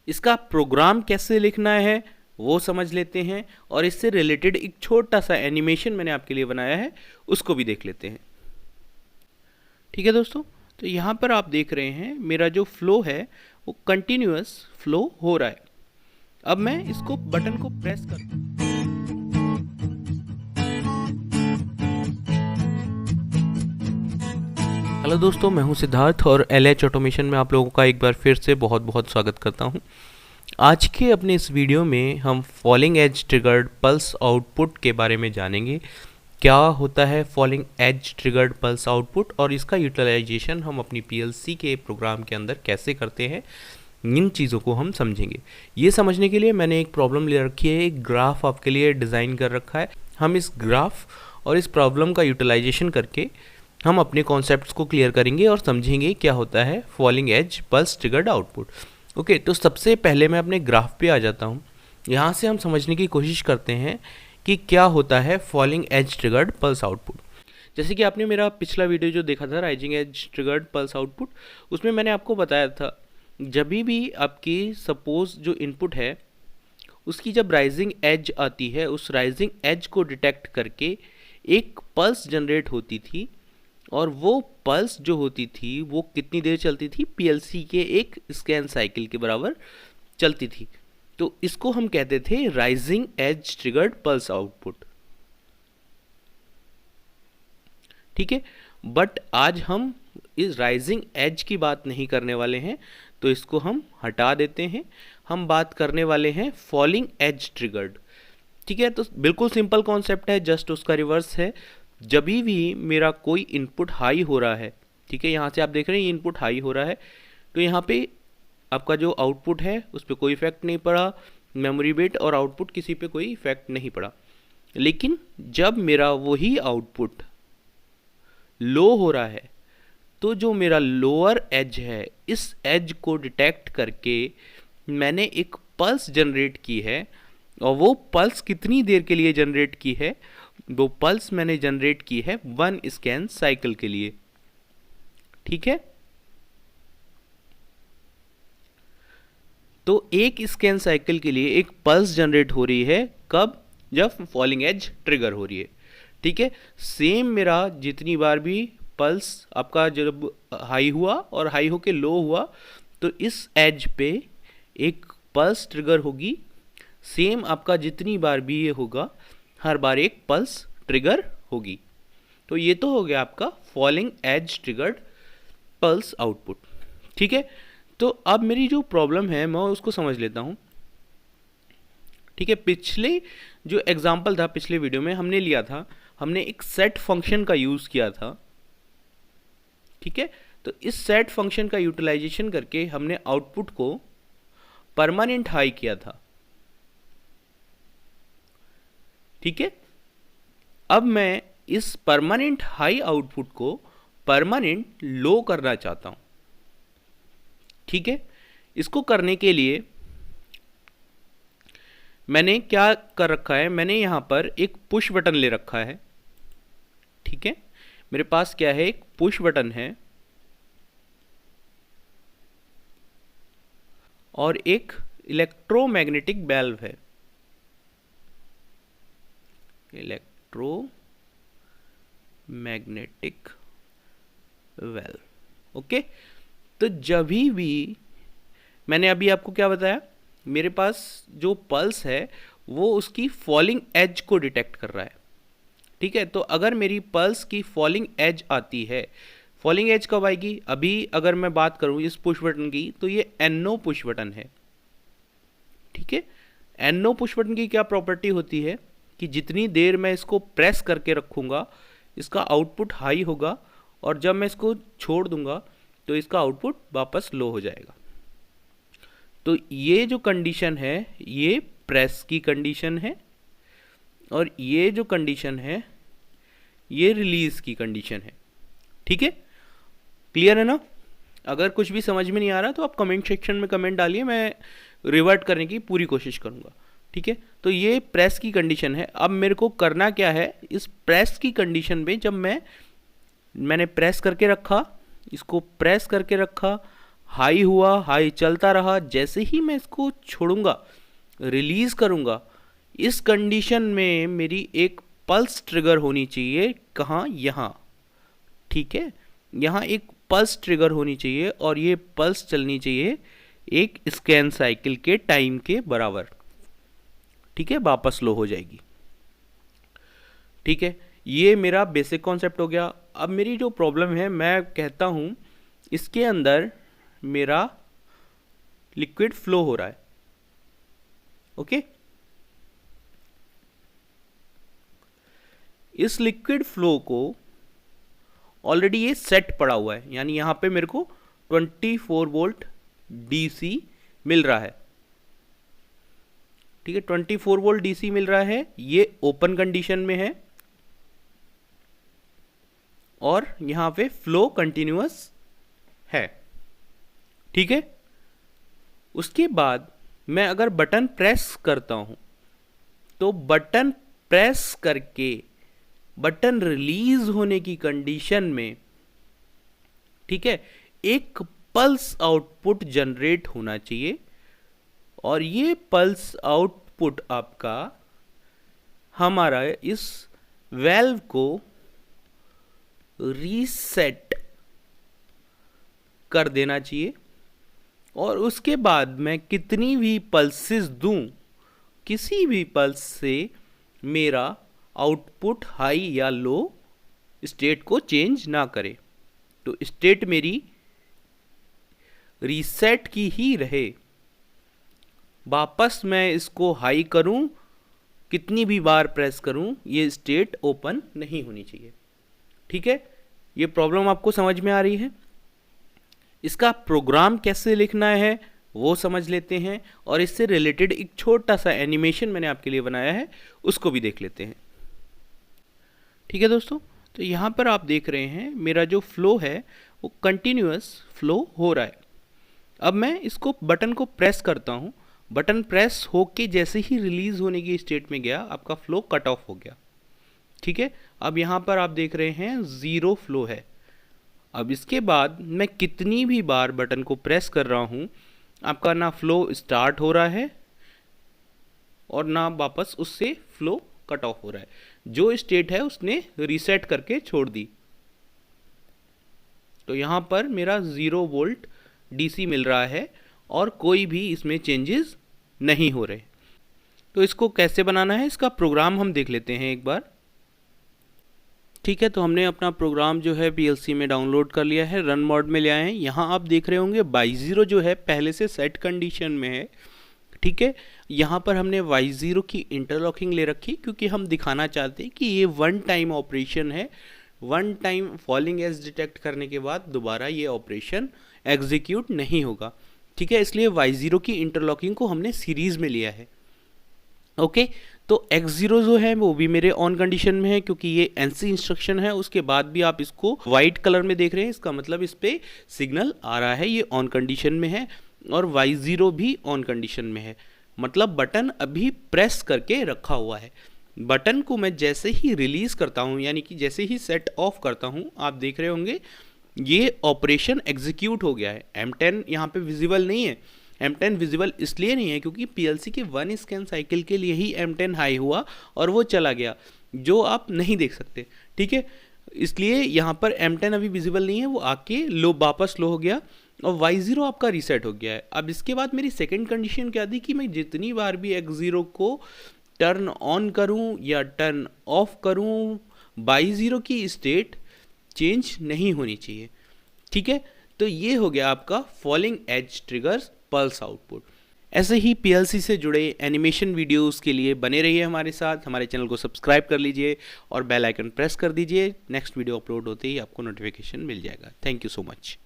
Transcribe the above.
इसका प्रोग्राम कैसे लिखना है वो समझ लेते हैं, और इससे रिलेटेड एक छोटा सा एनिमेशन मैंने आपके लिए बनाया है, उसको भी देख लेते हैं। ठीक है दोस्तों, तो यहाँ पर आप देख रहे हैं मेरा जो फ्लो है वो कंटिन्यूअस फ्लो हो रहा है। अब मैं इसको बटन को प्रेस कर, हेलो दोस्तों, मैं हूं सिद्धार्थ और LH ऑटोमेशन में आप लोगों का एक बार फिर से बहुत बहुत स्वागत करता हूं। आज के अपने इस वीडियो में हम falling edge triggered pulse output के बारे में जानेंगे। क्या होता है falling edge triggered pulse output और इसका यूटिलाइजेशन हम अपनी PLC के प्रोग्राम के अंदर कैसे करते हैं, इन चीज़ों को हम समझेंगे। ये समझने के लिए मैंने एक प्रॉब्लम ले रखी है, एक ग्राफ आपके लिए डिज़ाइन कर रखा है। हम इस ग्राफ और इस प्रॉब्लम का यूटिलाइजेशन करके हम अपने कॉन्सेप्ट्स को क्लियर करेंगे और समझेंगे क्या होता है falling edge pulse triggered output. Okay, तो सबसे पहले मैं अपने ग्राफ पे आ जाता हूँ। यहाँ से हम समझने की कोशिश करते हैं कि क्या होता है falling edge triggered pulse output. जैसे कि आपने मेरा पिछला वीडियो जो देखा था rising edge triggered pulse output, उसमें मैंने आपको बताया था जब भी आपकी सपोज जो इनपुट है उसकी जब राइजिंग एज आती है, उस राइजिंग एज को डिटेक्ट करके एक पल्स जनरेट होती थी, और वो पल्स जो होती थी वो कितनी देर चलती थी, PLC के एक स्कैन साइकिल के बराबर चलती थी। तो इसको हम कहते थे rising edge triggered pulse output. ठीक है, बट आज हम इस राइजिंग एज की बात नहीं करने वाले हैं, तो इसको हम हटा देते हैं। हम बात करने वाले हैं फॉलिंग एज ट्रिगर्ड। ठीक है, तो बिल्कुल सिंपल कॉन्सेप्ट है, जस्ट उसका रिवर्स है। जब भी मेरा कोई इनपुट हाई हो रहा है, ठीक है, यहाँ से आप देख रहे हैं ये इनपुट हाई हो रहा है, तो यहाँ पे आपका जो आउटपुट है उस पर कोई इफेक्ट नहीं पड़ा, मेमोरी बिट और आउटपुट किसी पे कोई इफेक्ट नहीं पड़ा। लेकिन जब मेरा वही आउटपुट लो हो रहा है, तो जो मेरा लोअर एज है, इस एज को डिटेक्ट करके मैंने एक पल्स जनरेट की है, और वो पल्स कितनी देर के लिए जनरेट की है, वो पल्स मैंने जनरेट की है 1 स्कैन साइकिल के लिए। ठीक है, तो एक स्कैन साइकिल के लिए एक पल्स जनरेट हो रही है, कब? जब फॉलिंग एज ट्रिगर हो रही है। ठीक है, सेम मेरा जितनी बार भी पल्स आपका जब हाई हुआ और हाई होके लो हुआ, तो इस एज पे एक पल्स ट्रिगर होगी। सेम आपका जितनी बार भी ये होगा, हर बार एक पल्स ट्रिगर होगी। तो ये तो हो गया आपका falling edge triggered pulse output. ठीक है, तो अब मेरी जो प्रॉब्लम है मैं उसको समझ लेता हूँ। ठीक है, पिछले जो एग्जांपल था, पिछले वीडियो में हमने लिया था, हमने एक सेट फंक्शन का यूज़ किया था। ठीक है, तो इस सेट फंक्शन का यूटिलाइजेशन करके हमने आउटपुट को परमानेंट हाई किया था। ठीक है, अब मैं इस परमानेंट हाई आउटपुट को परमानेंट लो करना चाहता हूं। ठीक है, इसको करने के लिए मैंने क्या कर रखा है, मैंने यहां पर एक पुश बटन ले रखा है। ठीक है, मेरे पास क्या है, एक पुश बटन है और एक इलेक्ट्रोमैग्नेटिक वाल्व है। Electromagnetic valve. ओके, तो जब भी मैंने अभी आपको क्या बताया, मेरे पास जो पल्स है वो उसकी फॉलिंग एज को डिटेक्ट कर रहा है। ठीक है, तो अगर मेरी पल्स की फॉलिंग एज आती है, फॉलिंग एज कब आएगी, अभी अगर मैं बात करूं इस पुश बटन की, तो ये NO पुश बटन है। ठीक है, NO पुश बटन की क्या प्रॉपर्टी होती है कि जितनी देर मैं इसको प्रेस करके रखूँगा, इसका आउटपुट हाई होगा, और जब मैं इसको छोड़ दूंगा तो इसका आउटपुट वापस लो हो जाएगा। तो ये जो कंडीशन है ये प्रेस की कंडीशन है, और ये जो कंडीशन है ये रिलीज की कंडीशन है। ठीक है, क्लियर है ना? अगर कुछ भी समझ में नहीं आ रहा तो आप कमेंट सेक्शन में कमेंट डालिए, मैं रिवर्ट करने की पूरी कोशिश करूँगा। ठीक है, तो ये प्रेस की कंडीशन है। अब मेरे को करना क्या है, इस प्रेस की कंडीशन में जब मैंने प्रेस करके रखा, इसको प्रेस करके रखा, हाई हुआ, हाई चलता रहा, जैसे ही मैं इसको छोड़ूंगा, रिलीज करूंगा, इस कंडीशन में मेरी एक पल्स ट्रिगर होनी चाहिए। कहाँ? यहाँ, ठीक है, यहाँ एक पल्स ट्रिगर होनी चाहिए और ये पल्स चलनी चाहिए एक स्कैन साइकिल के टाइम के बराबर, ठीक है, वापस लो हो जाएगी। ठीक है, ये मेरा बेसिक कॉन्सेप्ट हो गया। अब मेरी जो प्रॉब्लम है, मैं कहता हूँ इसके अंदर मेरा लिक्विड फ्लो हो रहा है। ओके, इस लिक्विड फ्लो को ऑलरेडी ये सेट पड़ा हुआ है, यानी यहां पे मेरे को 24 वोल्ट डीसी मिल रहा है। ठीक है, 24 वोल्ट डीसी मिल रहा है, ये ओपन कंडीशन में है और यहां पे फ्लो कंटिन्यूअस है। ठीक है, उसके बाद मैं अगर बटन प्रेस करता हूं तो बटन प्रेस करके बटन रिलीज होने की कंडीशन में, ठीक है, एक पल्स आउटपुट जनरेट होना चाहिए और ये पल्स आउटपुट आपका हमारा इस वेल्व को रीसेट कर देना चाहिए। और उसके बाद मैं कितनी भी पल्सेस दूं, किसी भी पल्स से मेरा आउटपुट हाई या लो स्टेट को चेंज ना करे, तो स्टेट मेरी रीसेट की ही रहे। वापस मैं इसको हाई करूं, कितनी भी बार प्रेस करूं, ये स्टेट ओपन नहीं होनी चाहिए। ठीक है, ये प्रॉब्लम आपको समझ में आ रही है। इसका प्रोग्राम कैसे लिखना है वो समझ लेते हैं और इससे रिलेटेड एक छोटा सा एनिमेशन मैंने आपके लिए बनाया है, उसको भी देख लेते हैं। ठीक है दोस्तों, तो यहाँ पर आप देख रहे हैं मेरा जो फ्लो है वो कंटिन्यूअस फ्लो हो रहा है। अब मैं इसको बटन को प्रेस करता हूँ, बटन प्रेस होके जैसे ही रिलीज होने की स्टेट में गया, आपका फ्लो कट ऑफ हो गया। ठीक है, अब यहाँ पर आप देख रहे हैं 0 फ्लो है। अब इसके बाद मैं कितनी भी बार बटन को प्रेस कर रहा हूँ, आपका ना फ्लो स्टार्ट हो रहा है और ना वापस उससे फ्लो कट ऑफ हो रहा है। जो स्टेट है उसने रीसेट करके छोड़ दी। तो यहाँ पर मेरा 0 वोल्ट डीसी मिल रहा है और कोई भी इसमें चेंजेस नहीं हो रहे। तो इसको कैसे बनाना है, इसका प्रोग्राम हम देख लेते हैं एक बार। ठीक है, तो हमने अपना प्रोग्राम जो है पीएलसी में डाउनलोड कर लिया है, रन मोड में ले आए हैं। यहाँ आप देख रहे होंगे y0 जो है पहले से सेट कंडीशन में है। ठीक है, यहाँ पर हमने y0 की इंटरलॉकिंग ले रखी क्योंकि हम दिखाना चाहते हैं कि ये वन टाइम ऑपरेशन है। One time falling edge detect करने के बाद दोबारा ये ऑपरेशन एग्जीक्यूट नहीं होगा। ठीक है, इसलिए y0 की इंटरलॉकिंग को हमने सीरीज में लिया है। ओके, तो x0 जो है वो भी मेरे ऑन कंडीशन में है क्योंकि ये NC इंस्ट्रक्शन है। उसके बाद भी आप इसको वाइट कलर में देख रहे हैं, इसका मतलब इस पे सिग्नल आ रहा है, ये ऑन कंडीशन में है। और y0 भी ऑन कंडीशन में है, मतलब बटन अभी प्रेस करके रखा हुआ है। बटन को मैं जैसे ही रिलीज करता हूँ, यानी कि जैसे ही सेट ऑफ करता हूँ, आप देख रहे होंगे ये ऑपरेशन एग्जीक्यूट हो गया है। M10 यहाँ पे विजिबल नहीं है। M10 विजिबल इसलिए नहीं है क्योंकि पीएलसी के 1 स्कैन साइकिल के लिए ही M10 हाई हुआ और वो चला गया, जो आप नहीं देख सकते। ठीक है, इसलिए यहाँ पर M10 अभी विजिबल नहीं है, वो आके लो वापस लो हो गया और y0 आपका रीसेट हो गया है। अब इसके बाद मेरी सेकंड कंडीशन क्या थी कि मैं जितनी बार भी x0 को टर्न ऑन करूँ या टर्न ऑफ करूँ, y0 की स्टेट चेंज नहीं होनी चाहिए। ठीक है, तो ये हो गया आपका falling edge triggers pulse output. ऐसे ही पीएलसी से जुड़े एनिमेशन वीडियोस के लिए बने रहिए हमारे साथ। हमारे चैनल को सब्सक्राइब कर लीजिए और बेल आइकन प्रेस कर दीजिए। नेक्स्ट वीडियो अपलोड होते ही आपको नोटिफिकेशन मिल जाएगा। Thank you so much.